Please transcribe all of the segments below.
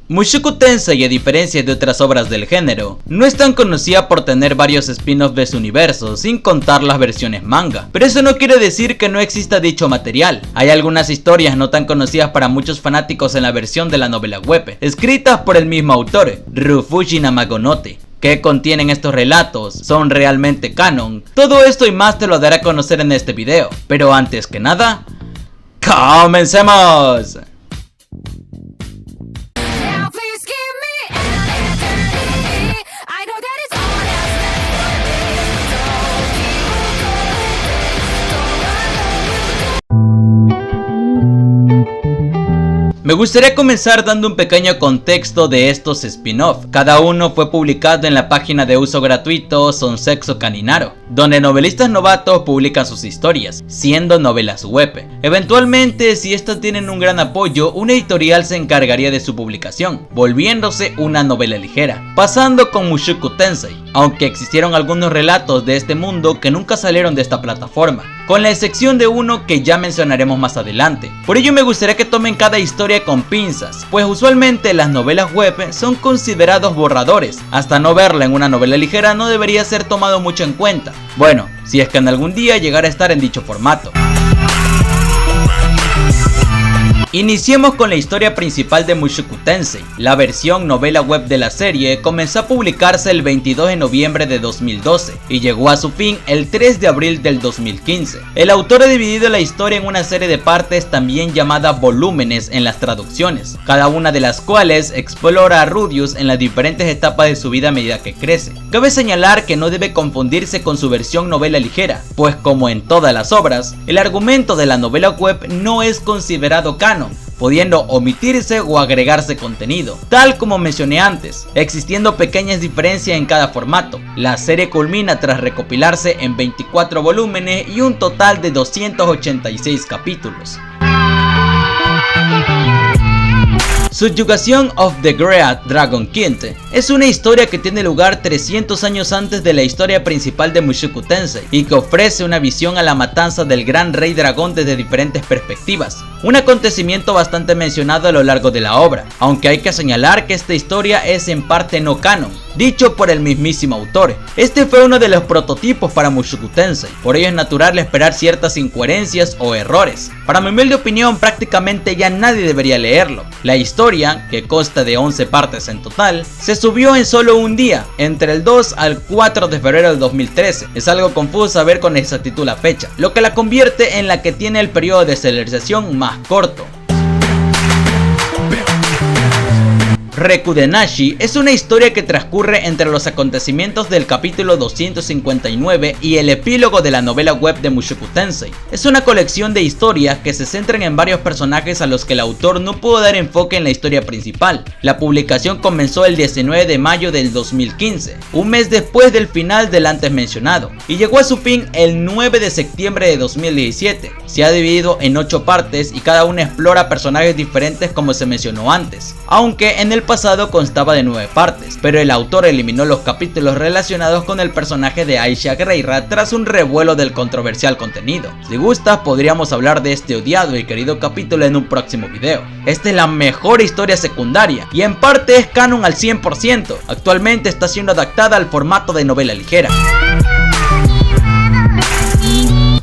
Mushoku Tensei, a diferencia de otras obras del género, no es tan conocida por tener varios spin-offs de su universo, sin contar las versiones manga. Pero eso no quiere decir que no exista dicho material. Hay algunas historias no tan conocidas para muchos fanáticos en la versión de la novela web, escritas por el mismo autor, Rufuji Namagonote. ¿Qué contienen estos relatos? ¿Son realmente canon? Todo esto y más te lo daré a conocer en este video. Pero antes que nada, ¡comencemos! Me gustaría comenzar dando un pequeño contexto de estos spin-off. Cada uno fue publicado en la página de uso gratuito Sonsexo Kaninaro, donde novelistas novatos publican sus historias, siendo novelas web. Eventualmente, si estas tienen un gran apoyo, una editorial se encargaría de su publicación, volviéndose una novela ligera, pasando con Mushoku Tensei, aunque existieron algunos relatos de este mundo que nunca salieron de esta plataforma, con la excepción de uno que ya mencionaremos más adelante. Por ello me gustaría que tomen cada historia con pinzas, pues usualmente las novelas web son considerados borradores. Hasta no verla en una novela ligera no debería ser tomado mucho en cuenta. Bueno, si es que en algún día llegara a estar en dicho formato. Iniciemos con la historia principal de Mushoku Tensei. La versión novela web de la serie comenzó a publicarse el 22 de noviembre de 2012 y llegó a su fin el 3 de abril del 2015. El autor ha dividido la historia en una serie de partes también llamada volúmenes en las traducciones, cada una de las cuales explora a Rudeus en las diferentes etapas de su vida a medida que crece. Cabe señalar que no debe confundirse con su versión novela ligera, pues como en todas las obras, el argumento de la novela web no es considerado canon, pudiendo omitirse o agregarse contenido, tal como mencioné antes, existiendo pequeñas diferencias en cada formato. La serie culmina tras recopilarse en 24 volúmenes y un total de 286 capítulos. Subjugación of the Great Dragon King es una historia que tiene lugar 300 años antes de la historia principal de Mushoku Tensei y que ofrece una visión a la matanza del gran rey dragón desde diferentes perspectivas, un acontecimiento bastante mencionado a lo largo de la obra, aunque hay que señalar que esta historia es en parte no canon, dicho por el mismísimo autor. Este fue uno de los prototipos para Mushoku Tensei, por ello es natural esperar ciertas incoherencias o errores. Para mi humilde opinión, prácticamente ya nadie debería leerlo. La historia, que consta de 11 partes en total, se subió en solo un día, entre el 2 al 4 de febrero del 2013. Es algo confuso saber con exactitud la fecha, lo que la convierte en la que tiene el periodo de serialización más corto. Rekudenashi es una historia que transcurre entre los acontecimientos del capítulo 259 y el epílogo de la novela web de Mushoku Tensei. Es una colección de historias que se centran en varios personajes a los que el autor no pudo dar enfoque en la historia principal. La publicación comenzó el 19 de mayo del 2015, un mes después del final del antes mencionado, y llegó a su fin el 9 de septiembre de 2017. Se ha dividido en 8 partes y cada una explora personajes diferentes como se mencionó antes, aunque en el pasado constaba de 9 partes, pero el autor eliminó los capítulos relacionados con el personaje de Aisha Guerreira tras un revuelo del controversial contenido. Si gustas, podríamos hablar de este odiado y querido capítulo en un próximo video. Esta es la mejor historia secundaria y en parte es canon al 100%. Actualmente está siendo adaptada al formato de novela ligera.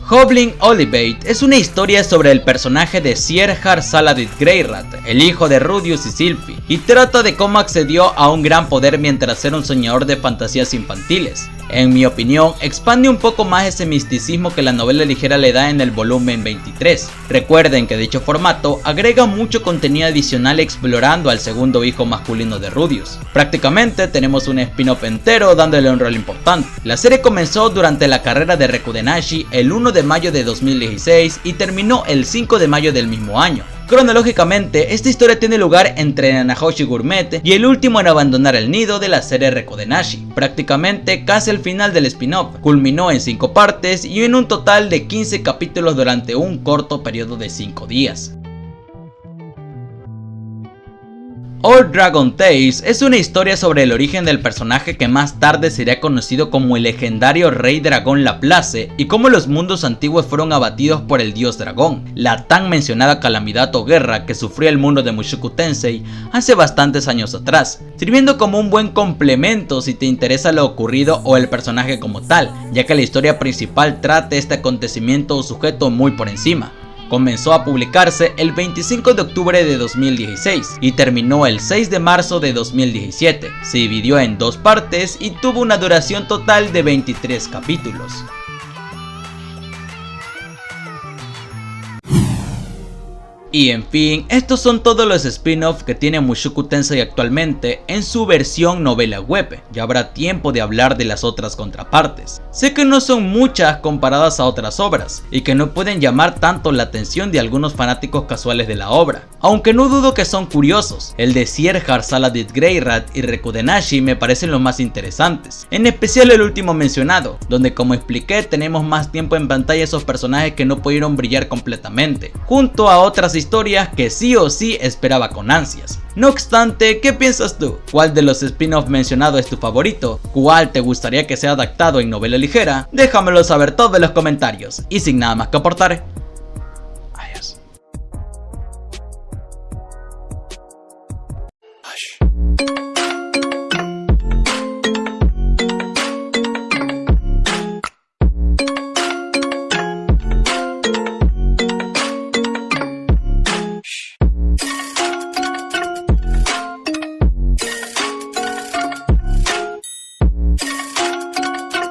Goblin Olivate es una historia sobre el personaje de Sierhar Saladin Greyrat, el hijo de Rudeus y Sylphie, y trata de cómo accedió a un gran poder mientras era un soñador de fantasías infantiles. En mi opinión, expande un poco más ese misticismo que la novela ligera le da en el volumen 23. Recuerden que dicho formato agrega mucho contenido adicional explorando al segundo hijo masculino de Rudeus. Prácticamente tenemos un spin-off entero dándole un rol importante. La serie comenzó durante la carrera de Rekudenashi el 1 de mayo de 2016 y terminó el 5 de mayo del mismo año. Cronológicamente, esta historia tiene lugar entre Nanahoshi Gourmet y el último en abandonar el nido de la serie Rekudenashi, prácticamente casi al final del spin-off. Culminó en 5 partes y en un total de 15 capítulos durante un corto periodo de 5 días. Old Dragon Tales es una historia sobre el origen del personaje que más tarde sería conocido como el legendario Rey Dragón Laplace y cómo los mundos antiguos fueron abatidos por el dios dragón, la tan mencionada calamidad o guerra que sufrió el mundo de Mushoku Tensei hace bastantes años atrás, sirviendo como un buen complemento si te interesa lo ocurrido o el personaje como tal, ya que la historia principal trata este acontecimiento o sujeto muy por encima. Comenzó a publicarse el 25 de octubre de 2016 y terminó el 6 de marzo de 2017. Se dividió en 2 partes y tuvo una duración total de 23 capítulos. Y en fin, estos son todos los spin-offs que tiene Mushoku Tensei actualmente en su versión novela web. Ya habrá tiempo de hablar de las otras contrapartes. Sé que no son muchas comparadas a otras obras y que no pueden llamar tanto la atención de algunos fanáticos casuales de la obra, aunque no dudo que son curiosos. El de Sierhar, Saladit Greyrat y Rekudenashi me parecen los más interesantes, en especial el último mencionado, donde como expliqué tenemos más tiempo en pantalla esos personajes que no pudieron brillar completamente, junto a otras historias que sí o sí esperaba con ansias. No obstante, ¿qué piensas tú? ¿Cuál de los spin-offs mencionados es tu favorito? ¿Cuál te gustaría que sea adaptado en novela ligera? Déjamelo saber todo en los comentarios. Y sin nada más que aportar,